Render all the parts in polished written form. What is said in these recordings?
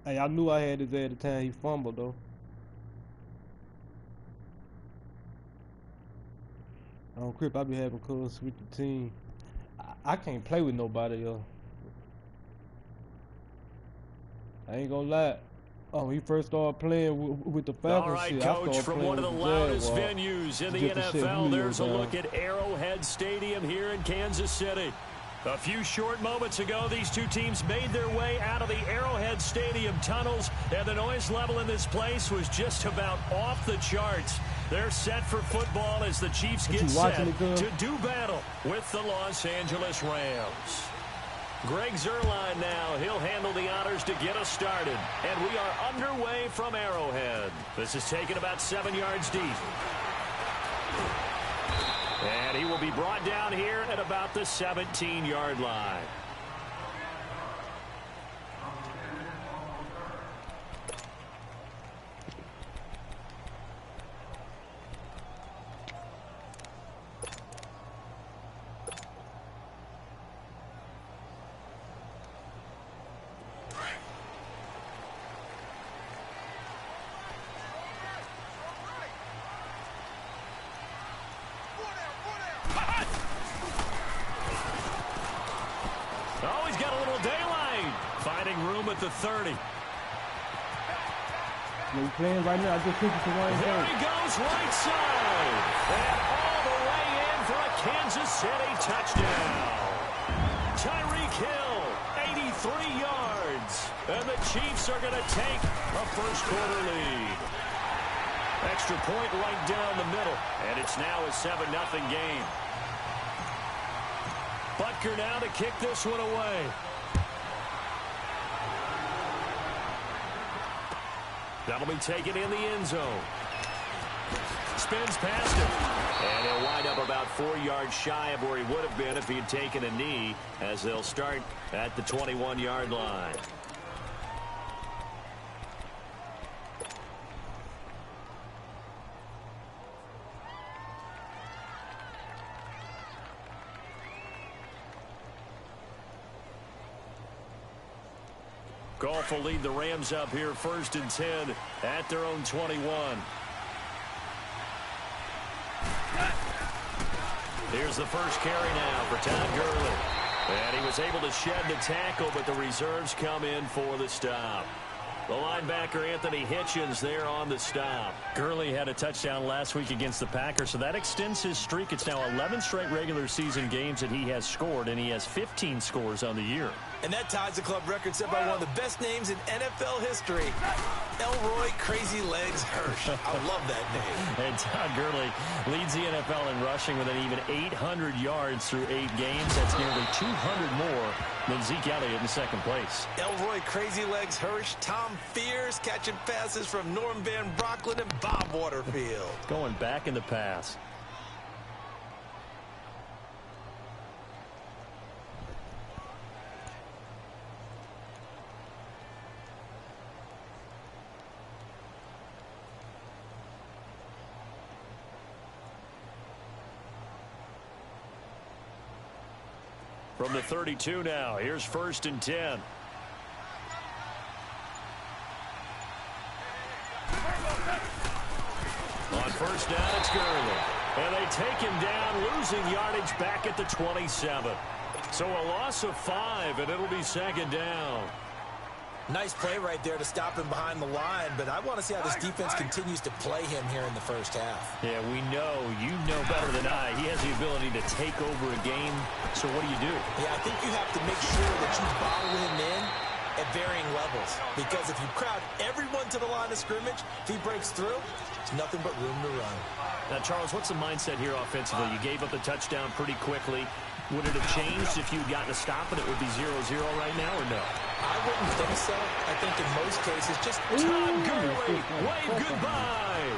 Hey, I knew I had his at the time he fumbled though. On Crip, I be having cuz switch the team. I can't play with nobody else. I ain't gonna lie. Oh, he first started playing with the All Falcons right, shit. I Coach, started from playing one of with the the loudest Jaguars. venues in the Just to shut NFL, Julio there's a down. look at Arrowhead Stadium here in Kansas City. A few short moments ago, these two teams made their way out of the Arrowhead Stadium tunnels, and the noise level in this place was just about off the charts. They're set for football as the Chiefs get set to do battle with the Los Angeles Rams. Greg Zuerlein now. He'll handle the honors to get us started. And we are underway from Arrowhead. This is taken about 7 yards deep. And he will be brought down here at about the 17-yard line. Oh, he's got a little daylight. Finding room at the 30. He's playing right now. I just took it to one There he goes, right side. And all the way in for a Kansas City touchdown. Tyreek Hill, 83 yards. And the Chiefs are going to take a first-quarter lead. Extra point right down the middle. And it's now a 7-0 game. Butker now to kick this one away. That'll be taken in the end zone. Spins past him. And he'll wind up about 4 yards shy of where he would have been if he had taken a knee, as they'll start at the 21-yard line. Goff will lead the Rams up here 1st and 10 at their own 21. Here's the first carry now for Todd Gurley. And he was able to shed the tackle, but the reserves come in for the stop. The linebacker, Anthony Hitchens, there on the stop. Gurley had a touchdown last week against the Packers, so that extends his streak. It's now 11 straight regular season games that he has scored, and he has 15 scores on the year. And that ties the club record set by one of the best names in NFL history, Elroy Crazy Legs Hirsch. I love that name. And Todd Gurley leads the NFL in rushing with an even 800 yards through 8 games. That's nearly 200 more than Zeke Elliott in second place. Elroy Crazy Legs Hirsch, Tom Fears catching passes from Norm Van Brocklin and Bob Waterfield. Going back in the pass. From the 32 now, here's 1st and 10. On first down, it's Gurley. And they take him down, losing yardage back at the 27. So a loss of 5, and it'll be 2nd down. Nice play right there to stop him behind the line, but I want to see how this defense continues to play him here in the first half. Yeah, we know. You know better than I. He has the ability to take over a game. So what do you do? Yeah, I think you have to make sure that you bottle him in at varying levels. Because if you crowd everyone to the line of scrimmage, if he breaks through, there's nothing but room to run. Now, Charles, what's the mindset here offensively? You gave up the touchdown pretty quickly. Would it have changed if you'd gotten a stop and it would be 0-0 right now, or no? I wouldn't think so. I think in most cases, just Todd Gurley, wave goodbye.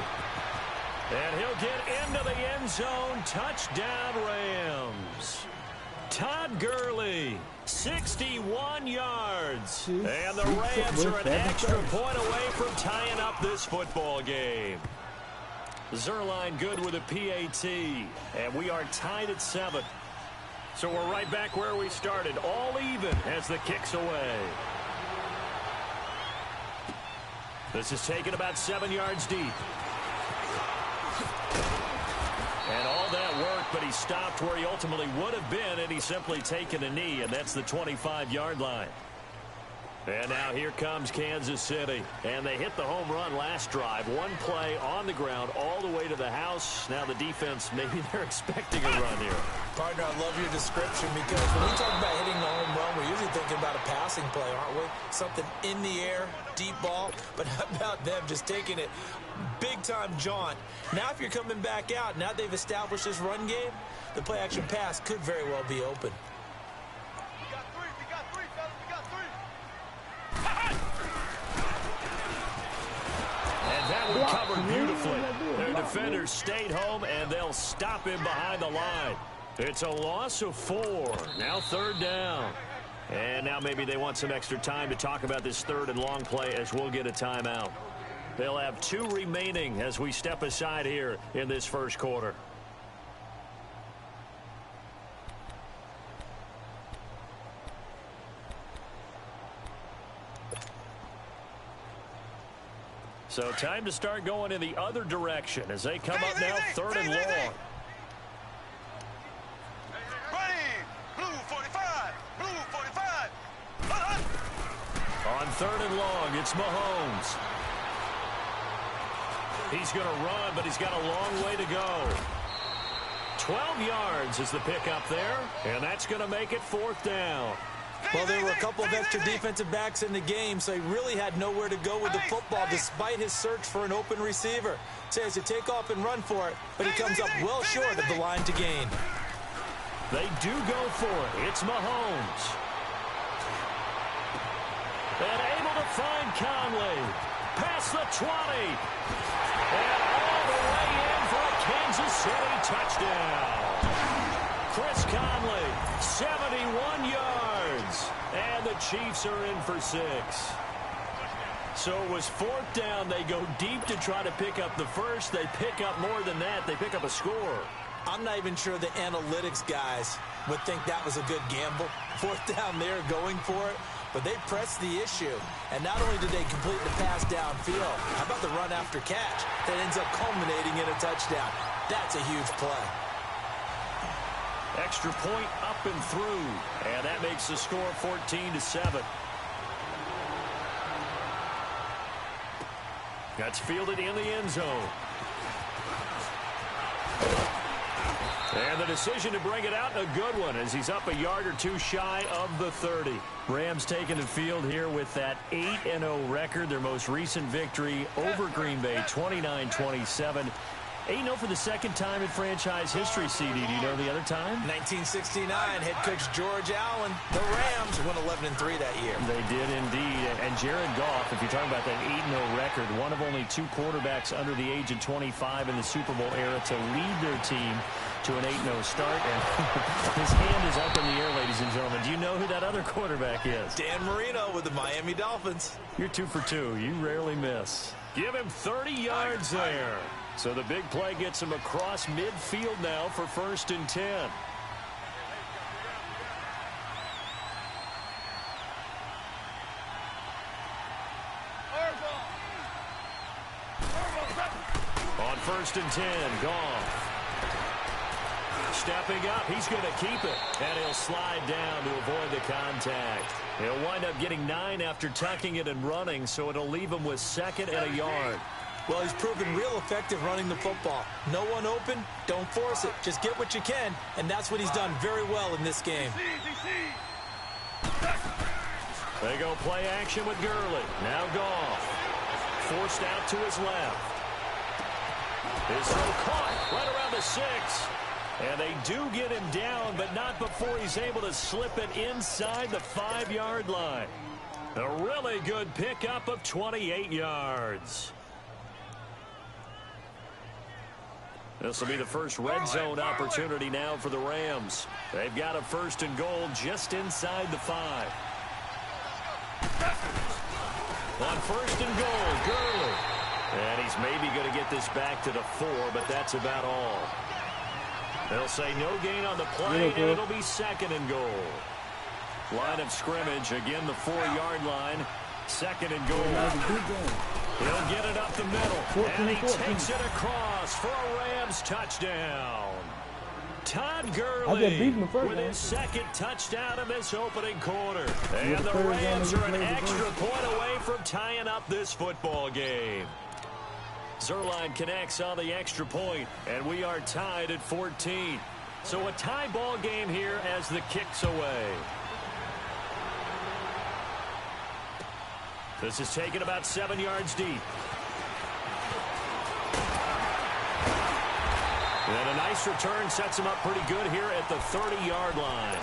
And he'll get into the end zone. Touchdown, Rams. Todd Gurley, 61 yards. And the Rams are an extra point away from tying up this football game. Zuerlein good with a PAT. And we are tied at 7. So we're right back where we started, all even as the kick's away. This is taken about 7 yards deep. And all that work, but he stopped where he ultimately would have been, and he's simply taken a knee, and that's the 25-yard line. And now here comes Kansas City. And they hit the home run last drive. One play on the ground all the way to the house. Now the defense, maybe they're expecting a run here. Partner, I love your description because when we talk about hitting the home run, we're usually thinking about a passing play, aren't we? Something in the air, deep ball. But how about them just taking it big-time jaunt? Now if you're coming back out, now they've established this run game, the play-action pass could very well be open. Covered beautifully. Their defenders stayed home, and they'll stop him behind the line. It's a loss of 4. Now 3rd down. And now maybe they want some extra time to talk about this 3rd and long play as we'll get a timeout. They'll have 2 remaining as we step aside here in this first quarter. So time to start going in the other direction as they come up now 3rd and long. On 3rd and long, it's Mahomes. He's going to run, but he's got a long way to go. 12 yards is the pickup there, and that's going to make it 4th down. Well, there were a couple of extra defensive backs in the game, so he really had nowhere to go with the football despite his search for an open receiver. So he has to take off and run for it, but he comes up well short of the line to gain. They do go for it. It's Mahomes. And able to find Conley. Past the 20. And all the way in for a Kansas City touchdown. Chris Conley, 71 yards. And the Chiefs are in for 6. So it was 4th down. They go deep to try to pick up the first. They pick up more than that. They pick up a score. I'm not even sure the analytics guys would think that was a good gamble. 4th down there going for it. But they pressed the issue. And not only did they complete the pass downfield, how about the run after catch that ends up culminating in a touchdown? That's a huge play. Extra point up and through. And that makes the score 14-7. That's fielded in the end zone. And the decision to bring it out, a good one, as he's up a yard or two shy of the 30. Rams taking the field here with that 8-0 record, their most recent victory over Green Bay, 29-27. 8-0 for the second time in franchise history, CD. Do you know the other time? 1969, head coach George Allen. The Rams won 11-3 that year. They did indeed. And Jared Goff, if you're talking about that 8-0 record, one of only 2 quarterbacks under the age of 25 in the Super Bowl era to lead their team to an 8-0 start. And his hand is up in the air, ladies and gentlemen. Do you know who that other quarterback is? Dan Marino with the Miami Dolphins. You're 2 for 2. You rarely miss. Give him 30 yards there. So the big play gets him across midfield now for 1st and 10. On 1st and 10, Goff. Stepping up, he's going to keep it. And he'll slide down to avoid the contact. He'll wind up getting 9 after tucking it and running, so it'll leave him with 2nd and a yard. Well, he's proven real effective running the football. No one open, don't force it. Just get what you can, and that's what he's done very well in this game. They go play action with Gurley. Now Goff. Forced out to his left. His throw caught right around the 6. And they do get him down, but not before he's able to slip it inside the 5-yard line. A really good pickup of 28 yards. This will be the first red zone opportunity now for the Rams. They've got a 1st and goal just inside the 5. On 1st and goal, Gurley. And he's maybe going to get this back to the 4, but that's about all. They'll say no gain on the play, and it'll be 2nd and goal. Line of scrimmage, again the 4-yard line. 2nd and goal. He'll get it up the middle, and he takes it across for a Rams touchdown. Todd Gurley with his second touchdown in this opening quarter. And the Rams are an extra point away from tying up this football game. Zuerlein connects on the extra point, and we are tied at 14. So a tie ball game here as the kick's away. This is taken about 7 yards deep. And a nice return sets him up pretty good here at the 30-yard line.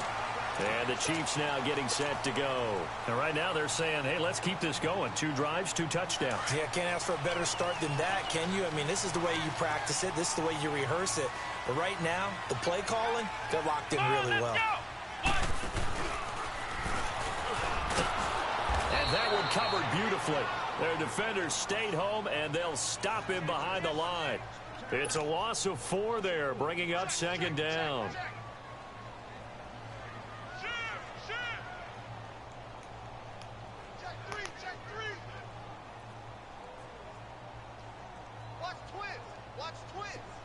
And the Chiefs now getting set to go. And right now they're saying, hey, let's keep this going. 2 drives, 2 touchdowns. Yeah, can't ask for a better start than that, can you? I mean, this is the way you practice it. This is the way you rehearse it. But right now, the play calling, they're locked in really well. And that one covered beautifully. Their defenders stayed home, and they'll stop him behind the line. It's a loss of 4 there, bringing up second down.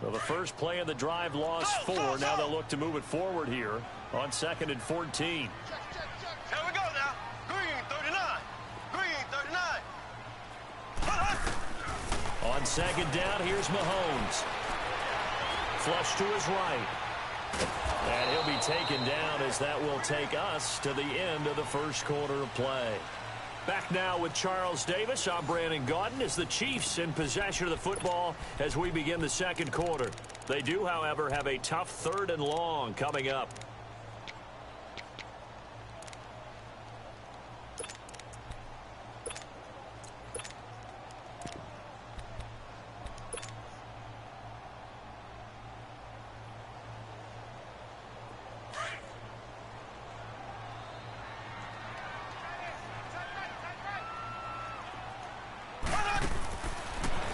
Well, the first play of the drive lost 4. Now they'll look to move it forward here on 2nd and 14. Here we go now. Green 39. Green 39. On second down, here's Mahomes. Flush to his right. And he'll be taken down as that will take us to the end of the first quarter of play. Back now with Charles Davis. I'm Brandon Gaudin as the Chiefs in possession of the football as we begin the second quarter. They do, however, have a tough 3rd and long coming up.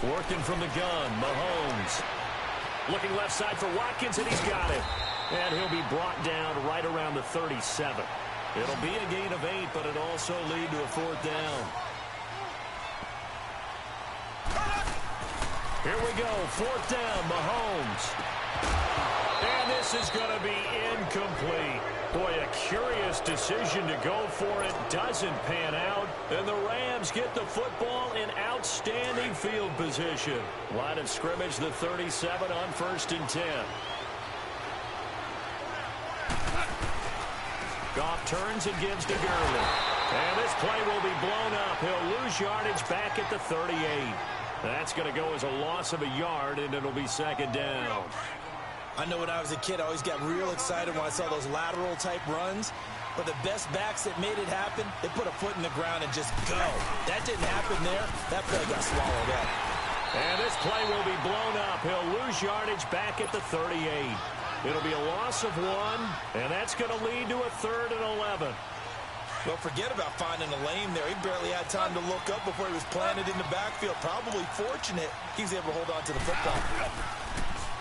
Working from the gun, Mahomes. Looking left side for Watkins, and he's got it. And he'll be brought down right around the 37. It'll be a gain of 8, but it'll also lead to a 4th down. Here we go, 4th down, Mahomes. And this is going to be incomplete. Boy, a curious decision to go for it. Doesn't pan out. And the Rams get the football in outstanding field position. Line of scrimmage, the 37 on 1st and 10. Goff turns and gives to Gurley. And this play will be blown up. He'll lose yardage back at the 38. That's going to go as a loss of a yard, and it'll be 2nd down. I know when I was a kid, I always got real excited when I saw those lateral-type runs. But the best backs that made it happen, they put a foot in the ground and just go. That didn't happen there. That play got swallowed up. And this play will be blown up. He'll lose yardage back at the 38. It'll be a loss of 1, and that's going to lead to a 3rd and 11. Well, forget about finding a lane there. He barely had time to look up before he was planted in the backfield. Probably fortunate he was able to hold on to the football.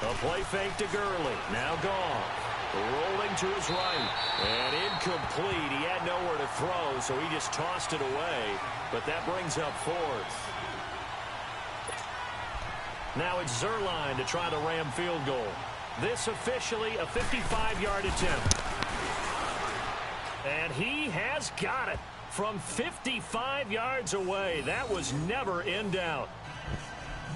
A play fake to Gurley. Now gone. Rolling to his right. And incomplete. He had nowhere to throw, so he just tossed it away. But that brings up 4th. Now it's Zuerlein to try the Ram field goal. This officially a 55-yard attempt. And he has got it from 55 yards away. That was never in doubt.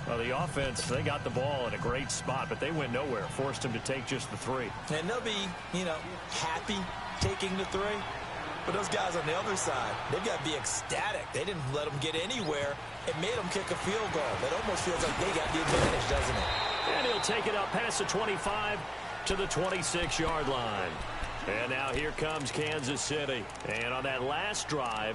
Well, the offense, they got the ball in a great spot, but they went nowhere. Forced him to take just the 3. And they'll be, happy taking the 3. But those guys on the other side, they've got to be ecstatic. They didn't let them get anywhere. It made them kick a field goal. That almost feels like they got the advantage, doesn't it? And he'll take it up past the 25 to the 26-yard line. And now here comes Kansas City. And on that last drive,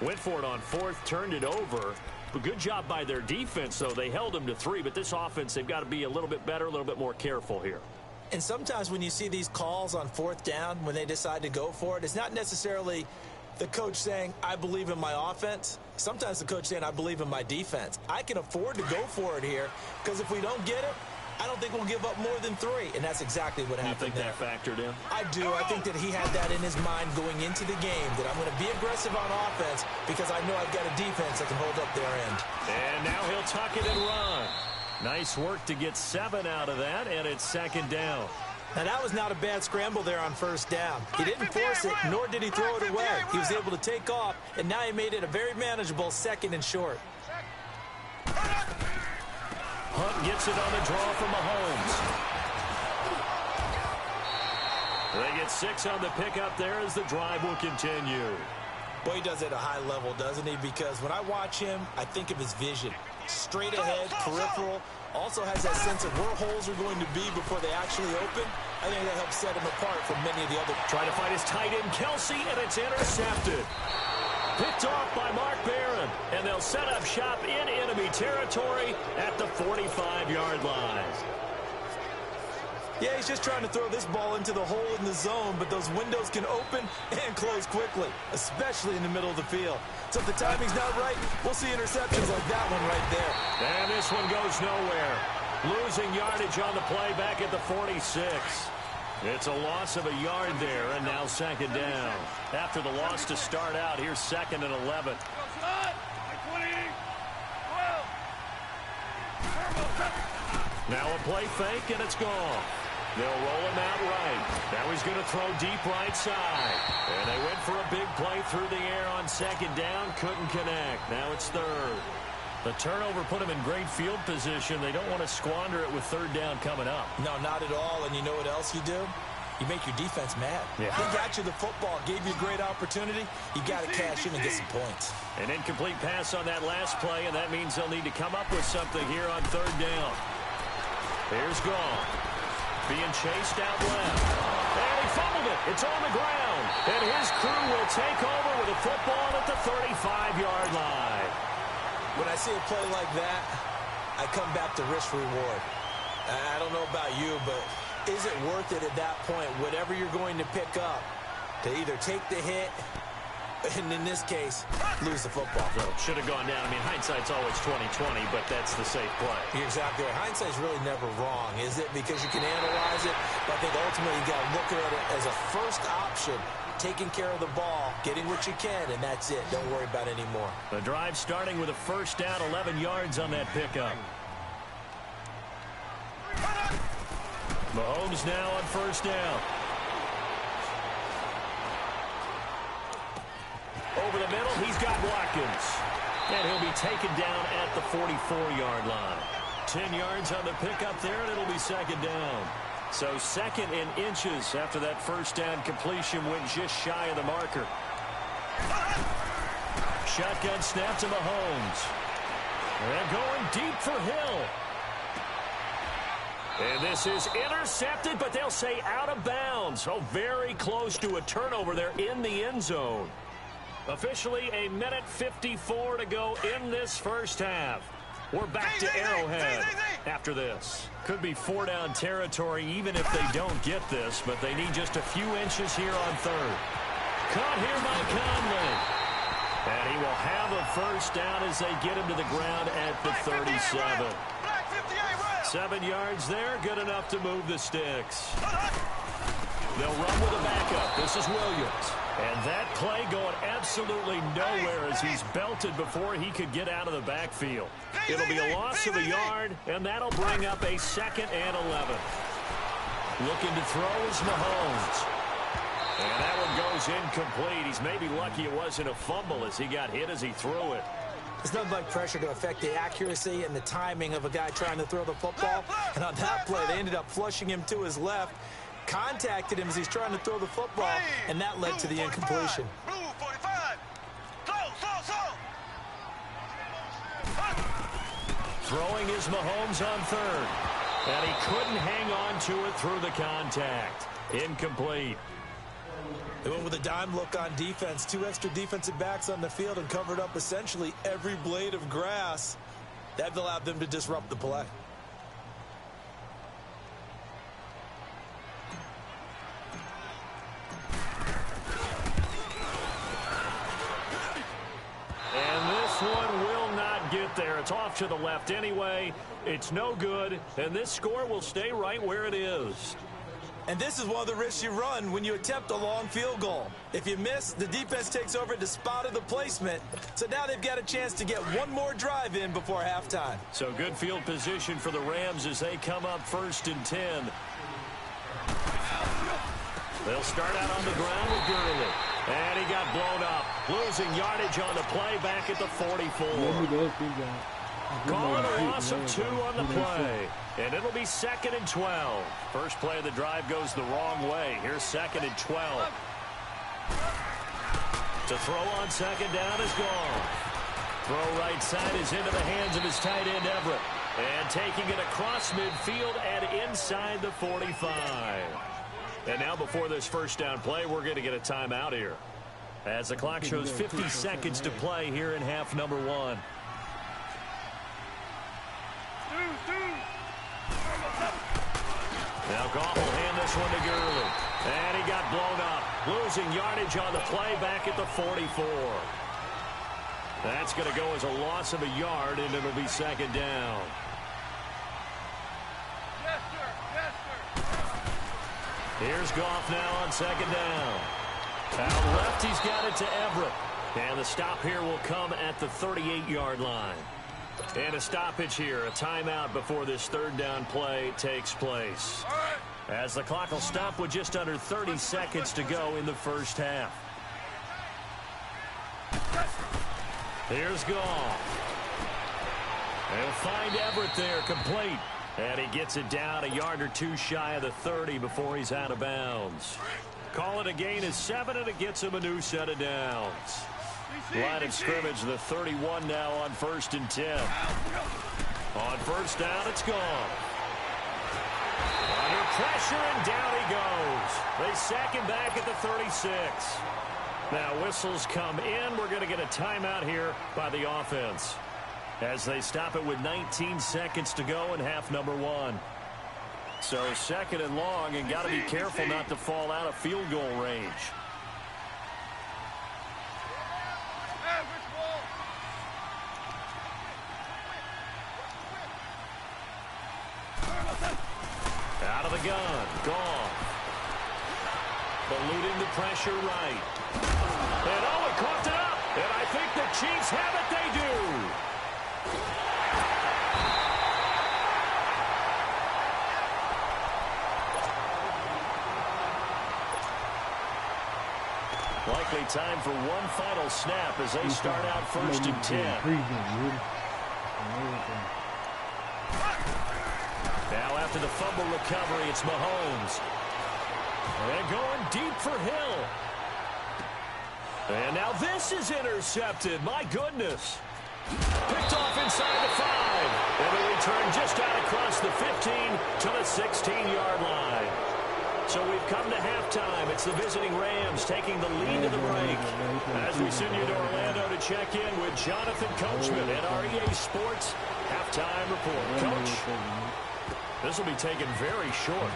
went for it on 4th, turned it over. But good job by their defense, though. They held them to 3, but this offense, they've got to be a little bit better, a little bit more careful here. And sometimes when you see these calls on 4th down, when they decide to go for it, it's not necessarily the coach saying, I believe in my offense. Sometimes the coach saying, I believe in my defense. I can afford to go for it here because if we don't get it, I don't think we'll give up more than 3, and that's exactly what happened there. You think that factored in? I do. I think that he had that in his mind going into the game, that I'm going to be aggressive on offense because I know I've got a defense that can hold up their end. And now he'll tuck it and run. Nice work to get 7 out of that, and it's 2nd down. Now, that was not a bad scramble there on 1st down. He didn't force it, nor did he throw it away. He was able to take off, and now he made it a very manageable 2nd and short. Hunt gets it on the draw from Mahomes. They get 6 on the pickup there as the drive will continue. Boy, he does it at a high level, doesn't he? Because when I watch him, I think of his vision. Straight ahead, peripheral, also has that sense of where holes are going to be before they actually open. I think that helps set him apart from many of the other. Trying to find his tight end, Kelsey, and it's intercepted. Picked off by Mark Barron, and they'll set up shop in enemy territory at the 45-yard line. Yeah, he's just trying to throw this ball into the hole in the zone, but those windows can open and close quickly, especially in the middle of the field. So if the timing's not right, we'll see interceptions like that one right there. And this one goes nowhere. Losing yardage on the play back at the 46. It's a loss of a yard there, and now 2nd down. After the loss to start out, here's 2nd and 11. Now a play fake, and it's gone. They'll roll him out right. Now he's going to throw deep right side. And they went for a big play through the air on 2nd down. Couldn't connect. Now it's 3rd. The turnover put him in great field position. They don't want to squander it with 3rd down coming up. No, not at all. And you know what else you do? You make your defense mad. Yeah. He got you the football, gave you a great opportunity. You got to cash in and get some points. An incomplete pass on that last play, and that means they'll need to come up with something here on 3rd down. Here's Gall. Being chased out left. And he fumbled it. It's on the ground. And his crew will take over with a football at the 35-yard line. When I see a play like that, I come back to risk reward. I don't know about you, but is it worth it at that point, whatever you're going to pick up, to either take the hit, and in this case, lose the football? So should have gone down. I mean, hindsight's always 20/20, but that's the safe play. You're exactly right. Hindsight's really never wrong, is it? Because you can analyze it, but I think ultimately you got to look at it as a first option, taking care of the ball, getting what you can, and that's it. Don't worry about it anymore. The drive starting with a 1st down, 11 yards on that pickup. Mahomes now on 1st down. Over the middle, he's got Watkins. And he'll be taken down at the 44-yard line. 10 yards on the pickup there, and it'll be 2nd down. So 2nd in inches after that 1st down completion went just shy of the marker. Shotgun snap to Mahomes. And going deep for Hill. And this is intercepted, but they'll say out of bounds. So very close to a turnover there in the end zone. Officially a minute 54 to go in this 1st half. We're back to Arrowhead after this. Could be 4-down territory even if they don't get this, but they need just a few inches here on 3rd. Caught here by Conley. And he will have a 1st down as they get him to the ground at the 37. 7 yards there, good enough to move the sticks. They'll run with a backup. This is Williams. And that play going absolutely nowhere as he's belted before he could get out of the backfield. It'll be a loss of a yard, and that'll bring up a 2nd and 11. Looking to throw is Mahomes. And that one goes incomplete. He's maybe lucky it wasn't a fumble as he got hit as he threw it. There's nothing like pressure to affect the accuracy and the timing of a guy trying to throw the football. And on that play, they ended up flushing him to his left, contacted him as he's trying to throw the football, and that led to the incompletion. Throwing is Mahomes on 3rd. And he couldn't hang on to it through the contact. Incomplete. They went with a dime look on defense. 2 extra defensive backs on the field and covered up essentially every blade of grass. That allowed them to disrupt the play. And this one will not get there. It's It's off to the left anyway. It's no good, and this score will stay right where it is. And this is one of the risks you run when you attempt a long field goal. If you miss, the defense takes over at the spot of the placement. So now they've got a chance to get one more drive in before halftime. So good field position for the Rams as they come up 1st and 10. They'll start out on the ground with Gurley. And he got blown up. Losing yardage on the play back at the 44. Calling a loss of 2 on the play. And it'll be 2nd and 12. First play of the drive goes the wrong way. Here's 2nd and 12. To throw on 2nd down is gone. Throw right side is into the hands of his tight end Everett. And taking it across midfield and inside the 45. And now before this first down play, we're going to get a timeout here. As the clock shows 50 seconds to play here in half number 1. Now Goff will hand this one to Gurley. And he got blown up. Losing yardage on the play back at the 44. That's going to go as a loss of a yard, and it'll be 2nd down. Yes, sir. Yes, sir. Here's Goff now on 2nd down. Out left, he's got it to Everett. And the stop here will come at the 38-yard line. And a stoppage here, a timeout before this 3rd down play takes place. As the clock will stop with just under 30 seconds to go in the first half. Here's Goff. They'll find Everett there, complete. And he gets it down a yard or 2 shy of the 30 before he's out of bounds. Call it a gain of 7, and it gets him a new set of downs. Line of scrimmage, the 31 now on 1st and 10. On 1st down, it's gone. Under pressure, and down he goes. They sack him back at the 36. Now whistles come in. We're going to get a timeout here by the offense as they stop it with 19 seconds to go in half number 1. So 2nd and long, and got to be careful not to fall out of field goal range. Out of the gun, Goff. Eluding the pressure right. And he coughed it up. And I think the Chiefs have it. They do. Likely time for one final snap as they start out 1st and 10. Now after the fumble recovery, it's Mahomes. And going deep for Hill. And now this is intercepted. My goodness. Picked off inside the 5. And a return just out across the 15 to the 16-yard line. So we've come to halftime. It's the visiting Rams taking the lead to the break. As we send you to Orlando to check in with Jonathan Coachman at our EA Sports halftime report. Coach, this will be taken very short.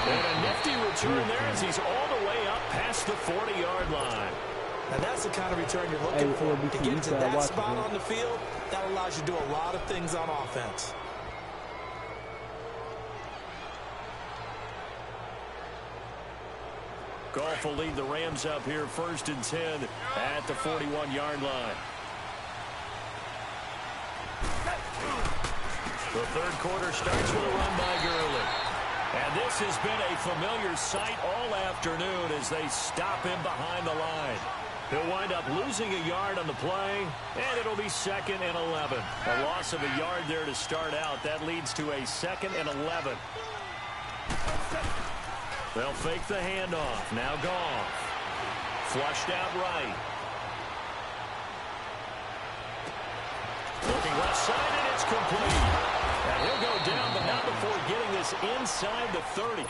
And a nifty return there as he's all the way up past the 40-yard line. And that's the kind of return you're looking for. To get to that spot on the field, that allows you to do a lot of things on offense. Goff will lead the Rams up here 1st and 10 at the 41-yard line. The 3rd quarter starts with a run by Gurley. And this has been a familiar sight all afternoon as they stop him behind the line. He'll wind up losing a yard on the play, and it'll be 2nd and 11. A loss of a yard there to start out. That leads to a 2nd and 11. They'll fake the handoff. Now Goff. Flushed out right. Looking left side, and it's complete. And he'll go down, but not before getting this inside the 30.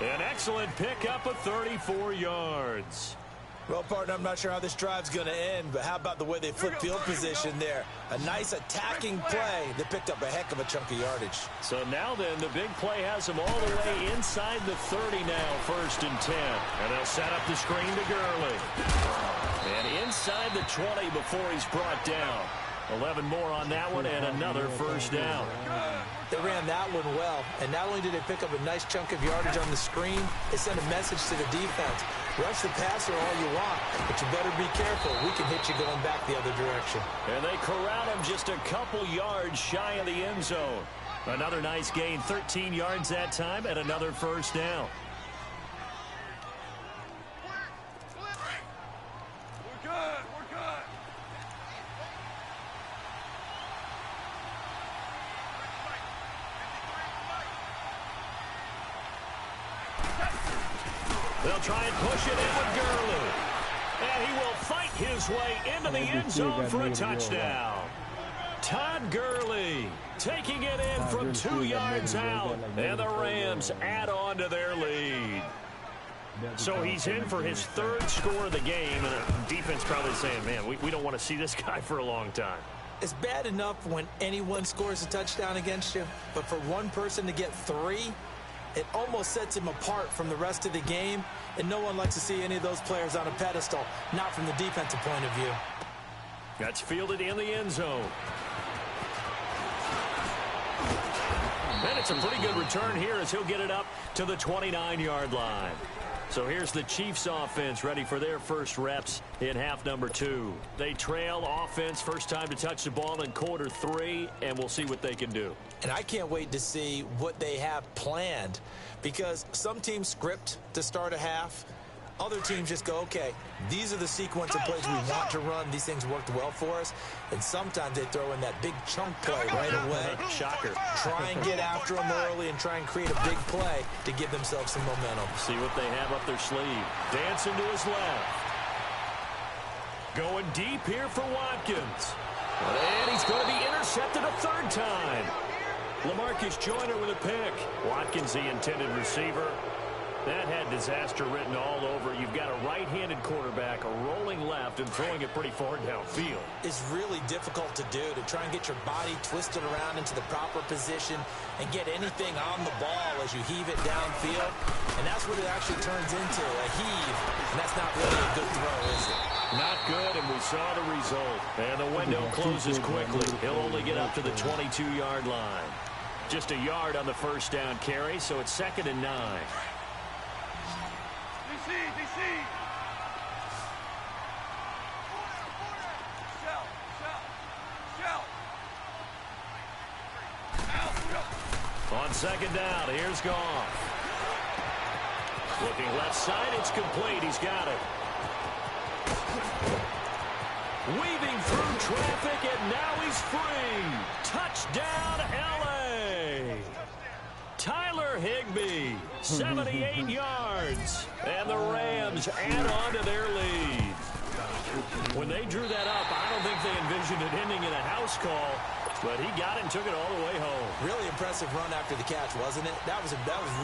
An excellent pickup of 34 yards. Well, partner, I'm not sure how this drive's going to end, but how about the way they flip field position there? A nice attacking play that picked up a heck of a chunk of yardage. So now then, the big play has them all the way inside the 30 now, 1st and 10. And they'll set up the screen to Gurley. And inside the 20 before he's brought down. 11 more on that one and another 1st down. They ran that one well, and not only did they pick up a nice chunk of yardage on the screen, they sent a message to the defense. Rush the passer all you want, but you better be careful. We can hit you going back the other direction. And they corral him just a couple yards shy of the end zone. Another nice gain, 13 yards that time, and another 1st down. We're good. We're good. They'll try and push it in with Gurley. And he will fight his way into the end zone for a touchdown. Todd Gurley taking it in from 2 yards out. And the Rams add on to their lead. So he's in for his 3rd score of the game. And the defense probably saying, man, we don't want to see this guy for a long time. It's bad enough when anyone scores a touchdown against you, but for one person to get 3, it almost sets him apart from the rest of the game, and no one likes to see any of those players on a pedestal, not from the defensive point of view. That's fielded in the end zone. And it's a pretty good return here as he'll get it up to the 29-yard line. So here's the Chiefs offense ready for their first reps in half number 2. They trail offense, first time to touch the ball in quarter 3, and we'll see what they can do. And I can't wait to see what they have planned, because some teams script to start a half. Other teams just go, okay, these are the sequence of plays we want to run. These things worked well for us. And sometimes they throw in that big chunk play right away. Shocker. Try and get after them early and try and create a big play to give themselves some momentum. See what they have up their sleeve. Dancing to his left. Going deep here for Watkins. And he's going to be intercepted a 3rd time. LaMarcus Joyner with a pick. Watkins, the intended receiver. That had disaster written all over. You've got a right-handed quarterback, a rolling left, and throwing it pretty far downfield. It's really difficult to do, to try and get your body twisted around into the proper position and get anything on the ball as you heave it downfield. And that's what it actually turns into, a heave. And that's not really a good throw, is it? Not good, and we saw the result. And the window closes quickly. He'll only get up to the 22-yard line. Just a yard on the 1st down carry, so it's 2nd and 9. DC. On 2nd down, here's Goff. Looking left side, it's complete. He's got it. Weaving through traffic, and now he's free. Touchdown, L.A. Tyler Higbee, 78 yards. And the Rams add on to their lead. When they drew that up, I don't think they envisioned it ending in a house call. But he got it and took it all the way home. Really impressive run after the catch, wasn't it? That was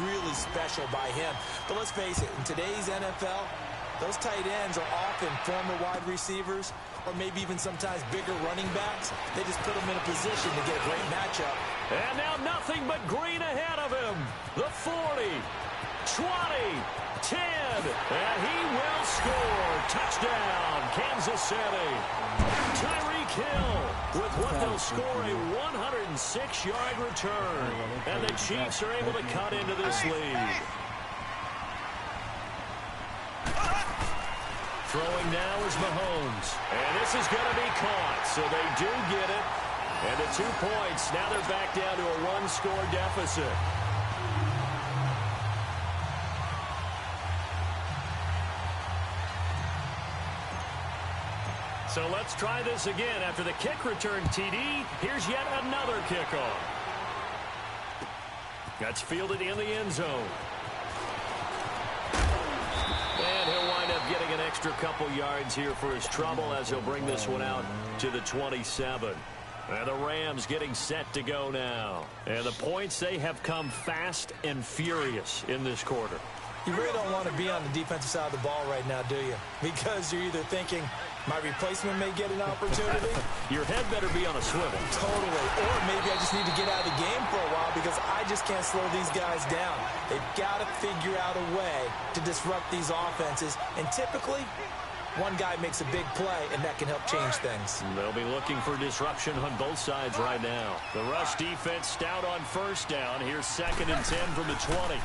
really special by him. But let's face it, in today's NFL, those tight ends are often former wide receivers or maybe even sometimes bigger running backs. They just put them in a position to get a great matchup. And now nothing but green ahead of him. The 40, 20, 10, and he will score. Touchdown, Kansas City. Tyreek Hill with what they'll score a 106-yard return. And the Chiefs are able to cut into this lead. Throwing now is Mahomes. And this is going to be caught, so they do get it. And the 2 points, now they're back down to a 1-score deficit. So let's try this again. After the kick return TD, here's yet another kickoff. That's fielded in the end zone. And he'll wind up getting an extra couple yards here for his trouble as he'll bring this one out to the 27. And the Rams getting set to go now. And the points, they have come fast and furious in this quarter. You really don't want to be on the defensive side of the ball right now, do you? Because you're either thinking, my replacement may get an opportunity. Your head better be on a swivel. Totally. Or maybe I just need to get out of the game for a while because I just can't slow these guys down. They've got to figure out a way to disrupt these offenses. And typically, one guy makes a big play, and that can help change things. They'll be looking for disruption on both sides right now. The rush defense stout on first down. Here's 2nd and 10 from the 20.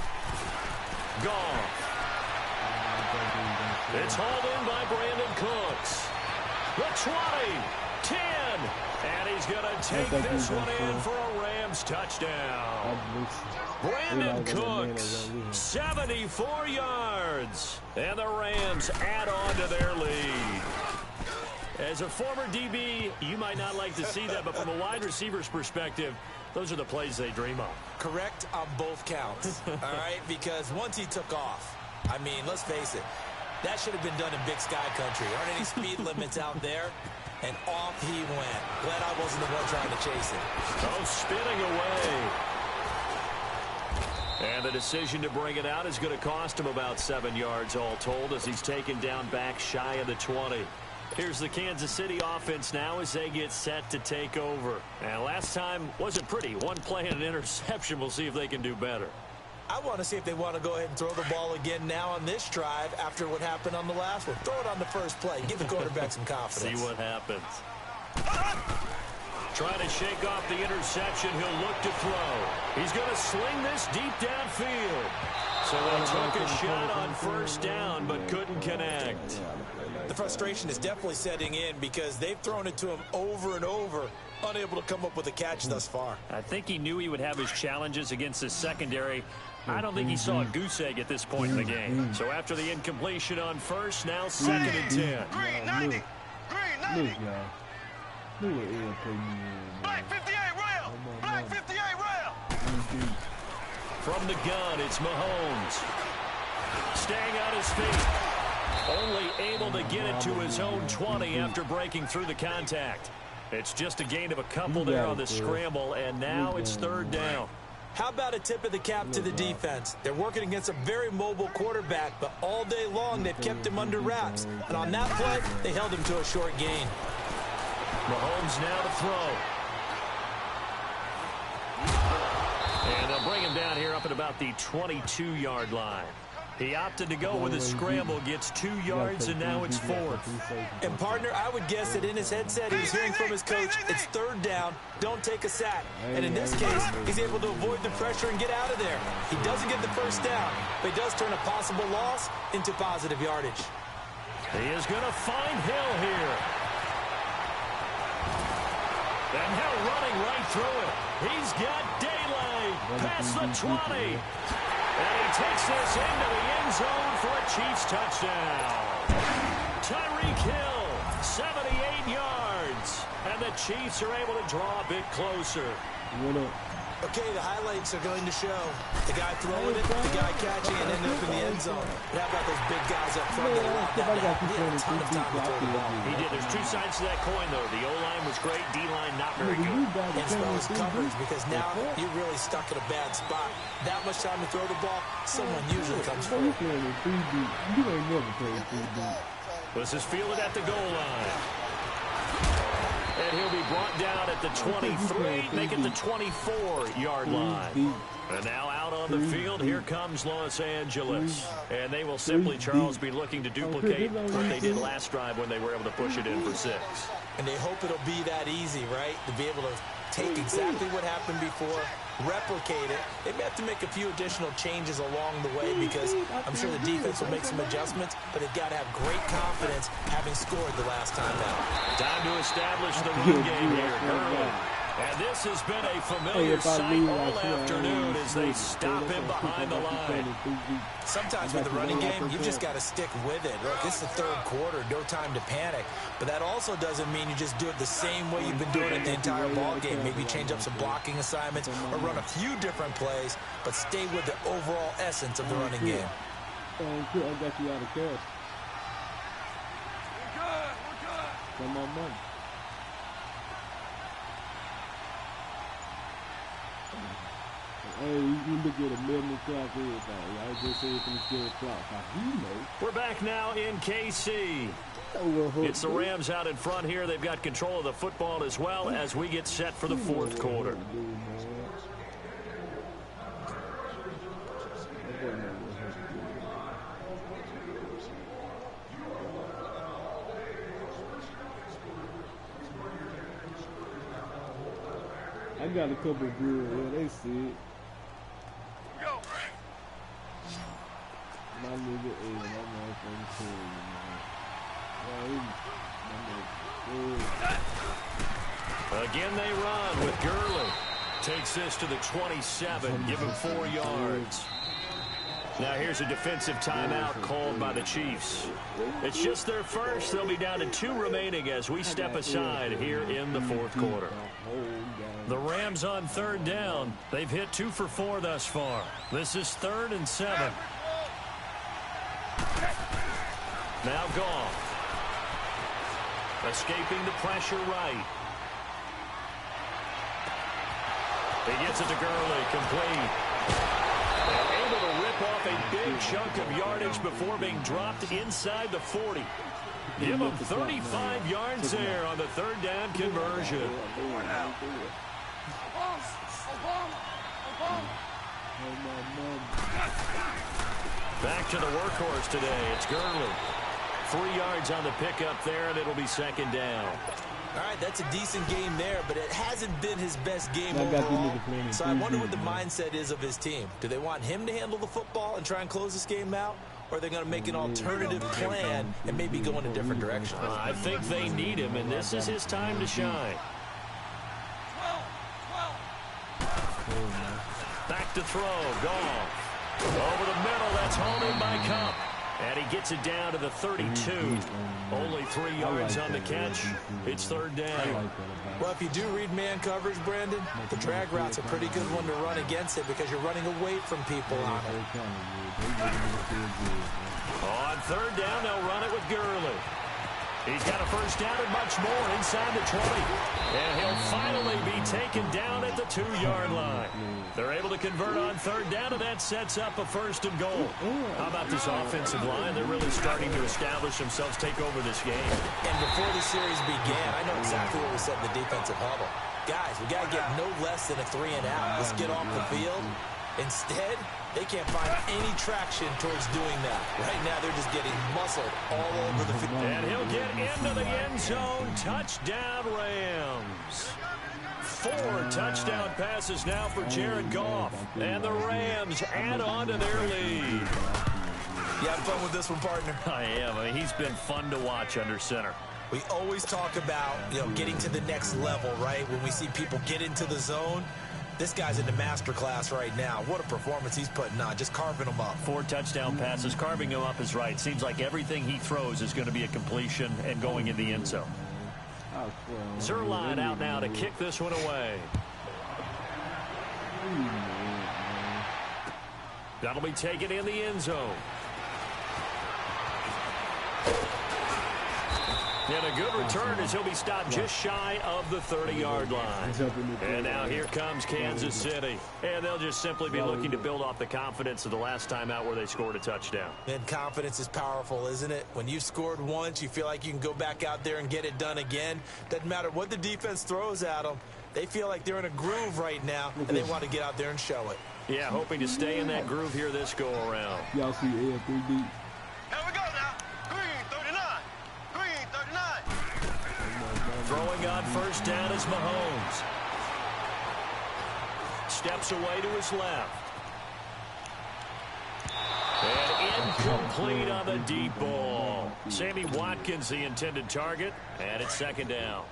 Gone. It's hauled in by Brandon Cooks. The 20, 10, and he's going to take this one in for a Rams touchdown. Brandon Cooks, 74 yards, and the Rams add on to their lead. As a former DB, you might not like to see that, but from a wide receiver's perspective, those are the plays they dream of. Correct on both counts, all right? Because once he took off, I mean, let's face it, that should have been done in Big Sky Country. Aren't any speed limits out there? And off he went. Glad I wasn't the one trying to chase him. Oh, spinning away. And the decision to bring it out is going to cost him about 7 yards all told as he's taken down back shy of the 20. Here's the Kansas City offense now as they get set to take over. And last time wasn't pretty. One play and an interception. We'll see if they can do better. I want to see if they want to go ahead and throw the ball again now on this drive after what happened on the last one. Throw it on the first play. Give the quarterback some confidence. See what happens. Trying to shake off the interception. He'll look to throw. He's going to sling this deep downfield. So they took a shot on first down but couldn't connect. The frustration is definitely setting in because they've thrown it to him over and over, unable to come up with a catch thus far. I think he knew he would have his challenges against the secondary. I don't think he saw a goose egg at this point in the game. So after the incompletion on first, now 2nd and 10. Green 90. Green 90. Look, y'all. Look what Ed put me in. Black 58 rail. Black 58 rail. From the gun, it's Mahomes. Staying on his feet. Only able to get it to his own 20 after breaking through the contact. It's just a gain of a couple there on the scramble, and now it's 3rd down. How about a tip of the cap to the defense? They're working against a very mobile quarterback, but all day long they've kept him under wraps. And on that play, they held him to a short gain. Mahomes now to throw. And they'll bring him down here up at about the 22-yard line. He opted to go with a scramble, gets 2 yards, and now it's 4th. And, partner, I would guess that in his headset he was hearing from his coach, it's 3rd down, don't take a sack. And in this case, he's able to avoid the pressure and get out of there. He doesn't get the first down, but he does turn a possible loss into positive yardage. He is going to find Hill here. And Hill running right through it. He's got daylight past the 20. And he takes this into the end zone for a Chiefs touchdown. Tyreek Hill, 78 yards. And the Chiefs are able to draw a bit closer. Okay, the highlights are going to show the guy throwing it, the guy catching it, and ending up in the end zone. But how about those big guys up front that allowed that? He had a ton of time to throw the ball. He did. There's 2 sides to that coin, though. The O-line was great. D-line not very good. And as well as coverage, because now you're really stuck in a bad spot. That much time to throw the ball, someone usually comes through. You ain't never played 3D. This is fielded at the goal line. And he'll be brought down at the 23, make it the 24-yard line. And now out on the field, here comes Los Angeles. And they will simply, Charles, be looking to duplicate what they did last drive when they were able to push it in for 6. And they hope it'll be that easy, right? To be able to take exactly what happened before, replicate it. They may have to make a few additional changes along the way because I'm sure the defense will make some adjustments, but they've got to have great confidence having scored the last time out. Time to establish the run game here, Gurley. And this has been a familiar sight all afternoon as they stop him behind the line. Sometimes with the running game, you've just got to stick with it. Look, it's the 3rd quarter, no time to panic. But that also doesn't mean you just do it the same way you've been doing it the entire ball game. Maybe change up some blocking assignments or run a few different plays, but stay with the overall essence of the running game. I got you out of cash. We're good. Got my money. Hey, you look at a minute clock, everything. I just said from the scale clock. How you know? We're back now in KC. It's the Rams out in front here. They've got control of the football as well as we get set for the fourth quarter. I got a couple of good, they see it. Go. My nigga is my motherfucking cool, man. Again, they run with Gurley. Takes this to the 27. Give him 4 yards. Now here's a defensive timeout called by the Chiefs. It's just their first. They'll be down to 2 remaining as we step aside here in the fourth quarter. The Rams on third down. They've hit 2 for 4 thus far. This is 3rd and 7. Now Goff. Escaping the pressure right. He gets it to Gurley. Complete. And able to rip off a big chunk of yardage before being dropped inside the 40. Give him 35 yards there on the 3rd down conversion. Back to the workhorse today. It's Gurley. 3 yards on the pickup there, and it'll be 2nd down. All right, that's a decent game there, but it hasn't been his best game overall. So I wonder what the mindset is of his team. Do they want him to handle the football and try and close this game out? Or are they going to make an alternative plan and maybe go in a different direction? I think they need him, and this is his time to shine. Back to throw. Goff. Over the middle. That's home in by Kupp. And he gets it down to the 32. Only 3 yards on the catch. It's 3rd down. Well, if you do read man coverage, Brandon, the drag route's a pretty good one to run against it because you're running away from people on it. On 3rd down, they'll run it with Gurley. He's got a first down and much more inside the 20. And he'll finally be taken down at the 2-yard line. They're able to convert on 3rd down, and that sets up a 1st and goal. How about this offensive line? They're really starting to establish themselves, take over this game. And before the series began, I know exactly what we said in the defensive huddle. Guys, we got to get no less than a 3 and out. Let's get off the field. Instead, they can't find any traction towards doing that. Right now, they're just getting muscled all over the field. And he'll get into the end zone. Touchdown, Rams. 4 touchdown passes now for Jared Goff. And the Rams add on to their lead. You having fun with this one, partner? I am. I mean, he's been fun to watch under center. We always talk about, getting to the next level, right? When we see people get into the zone. This guy's in the master class right now. What a performance he's putting on, just carving them up. 4 touchdown passes. Carving him up is right. Seems like everything he throws is going to be a completion and going in the end zone. Zuerlein out now to kick this one away. That'll be taken in the end zone. And a good return as he'll be stopped just shy of the 30-yard line. And now here comes Kansas City. And they'll just simply be looking to build off the confidence of the last time out where they scored a touchdown. And confidence is powerful, isn't it? When you've scored once, you feel like you can go back out there and get it done again. Doesn't matter what the defense throws at them. They feel like they're in a groove right now, and they want to get out there and show it. Yeah, hoping to stay in that groove here this go-around. Y'all see L3D? Here we go now. Green 39. Green 39. Throwing on first down is Mahomes. Steps away to his left. And incomplete on the deep ball. Sammy Watkins the intended target, and it's 2nd down.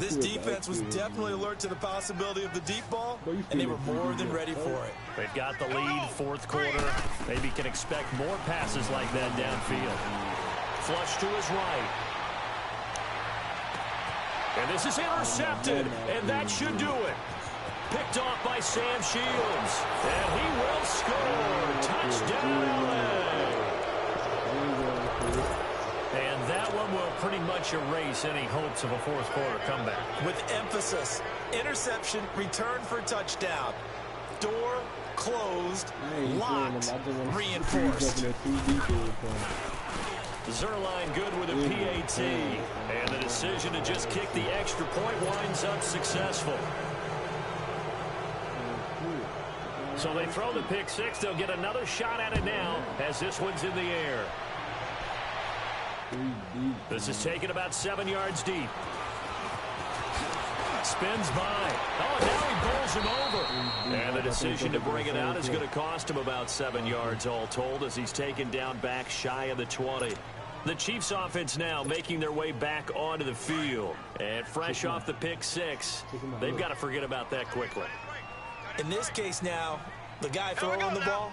This defense was definitely alert to the possibility of the deep ball, and they were more than ready for it. They've got the lead, fourth quarter. Maybe can expect more passes like that downfield. Flush to his right. And this is intercepted, and that should do it. Picked off by Sam Shields, and he will score. Touchdown, LA. And that one will pretty much erase any hopes of a fourth quarter comeback. With emphasis, interception, return for touchdown. Door closed, locked, reinforced. Zuerlein good with a PAT. And the decision to just kick the extra point winds up successful. So they throw the pick six. They'll get another shot at it now as this one's in the air. This is taken about 7 yards deep. Spins by. Oh, now he bowls him over. And the decision to bring it out is going to cost him about 7 yards all told as he's taken down back shy of the 20. The Chiefs offense now making their way back onto the field. And fresh off the pick six, they've got to forget about that quickly. In this case now, the guy throwing the ball,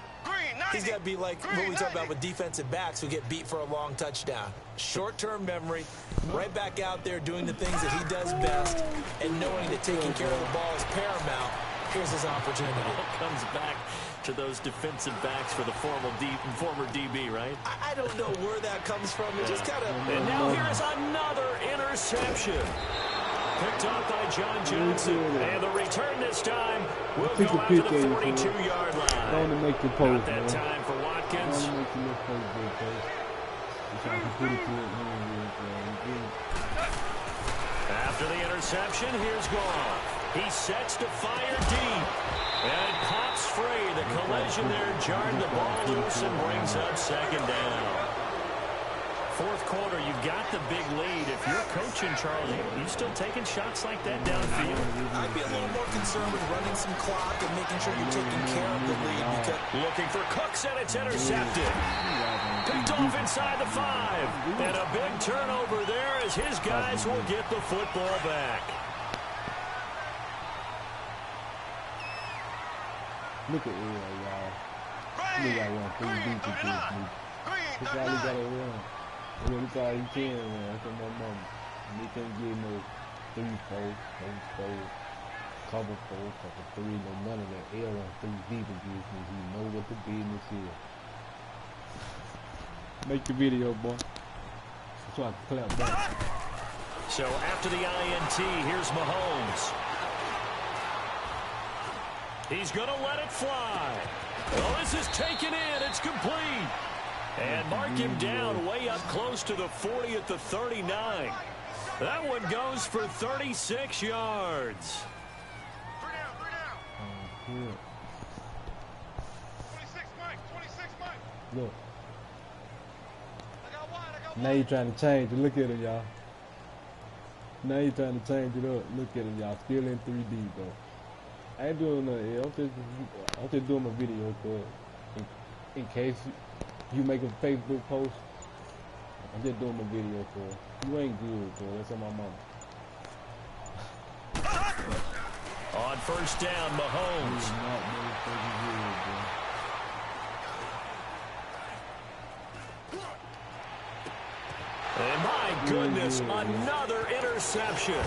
he's got to be like what we talk about with defensive backs who get beat for a long touchdown. Short-term memory, right back out there doing the things that he does best, and knowing that taking care of the ball is paramount. Here's his opportunity. It all comes back to those defensive backs for the former DB, right? I don't know where that comes from. It just kind of... And now here's another interception. Picked off by John Johnson. And the return this time will go out to the 42-yard line. Don't make the post, Not that time for Watkins. After the interception, here's Goff. He sets to fire deep. And it pops free. The collision there jarred the ball loose and brings up second down. Fourth quarter, you've got the big lead. If you're coaching, Charlie, you still taking shots like that downfield? I'd be a little more concerned with running some clock and making sure you're taking care of the lead. Because looking for Cooks, and it's intercepted. Picked off inside the 5. And a big turnover there as his guys will get the football back. Look at Will, y'all. He got one 3 deep to this. That's all he got to run. That's all he can run. That's what my mama. And he can't get no 3-4, cover 4, cover 3, no none of that. L on 3 deep to this. He know what the business is. Make the video, boy. So I can clap back. So after the INT, here's Mahomes. He's going to let it fly. Oh, this is taken in. It's complete. And mark him down way up close to the 40 at the 39. That one goes for 36 yards. 26, Mike. 26, Mike. Look. I got wide. Now you're trying to change it. Look at him, y'all. Now you're trying to change it up. Look at him, y'all. Still in 3D, though. I ain't doing nothing. I'm just doing my video for in case you make a Facebook post. I'm just doing my video for it. You ain't good, bro. That's on my mama. On first down, Mahomes. And my goodness, another interception.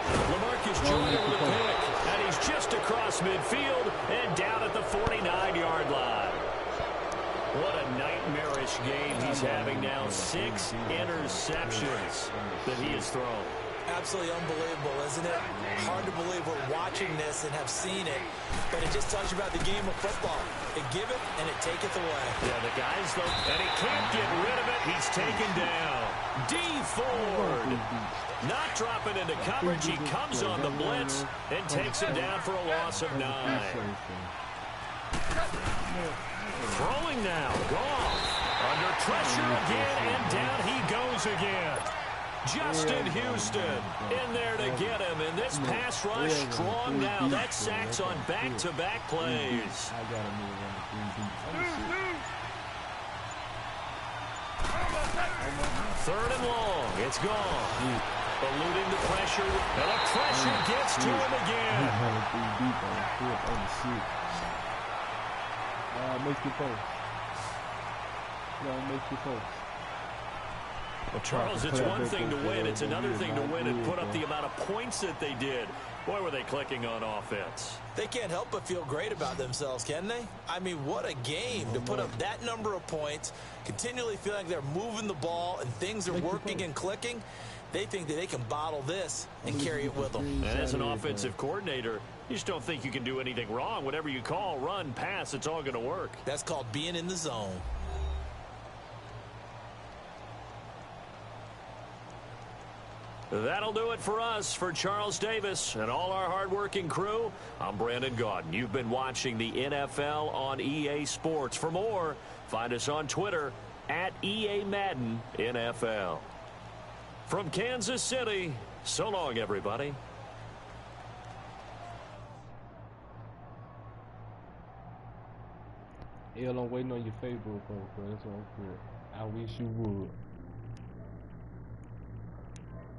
LaMarcus Joyner with a pick, and he's just across midfield and down at the 49-yard line. What a nightmarish game he's having now. 6 interceptions that he has thrown. Absolutely unbelievable, isn't it? Hard to believe we're watching this and have seen it, but it just tells you about the game of football. It giveth and it taketh away. Yeah, the guys, though, and he can't get rid of it. He's taken down. D. Ford. Not dropping into coverage. He comes on the blitz and takes him down for a loss of 9. Throwing now. Goff. Under pressure again, and down he goes again. Justin Houston in there to get him, and this pass rush strong now. That's sacks on back-to-back plays. Third and long. It's gone. Eluding the pressure, and the pressure gets to him again. Make your post. Make your post. Well, Charles, it's one thing to win. It's another thing to win and put up the amount of points that they did. Boy, were they clicking on offense. They can't help but feel great about themselves, can they? I mean, what a game to put up that number of points, continually feeling like they're moving the ball and things are working and clicking. they think that they can bottle this and carry it with them. And as an offensive coordinator, you just don't think you can do anything wrong. Whatever you call, run, pass, it's all going to work. That's called being in the zone. That'll do it for us. For Charles Davis and all our hardworking crew, I'm Brandon Gaudin. You've been watching the NFL on EA Sports. For more, find us on Twitter at EA Madden NFL. From Kansas City, so long, everybody. L, I'm waiting on your Facebook post, bro. That's what I'm good. I wish you would.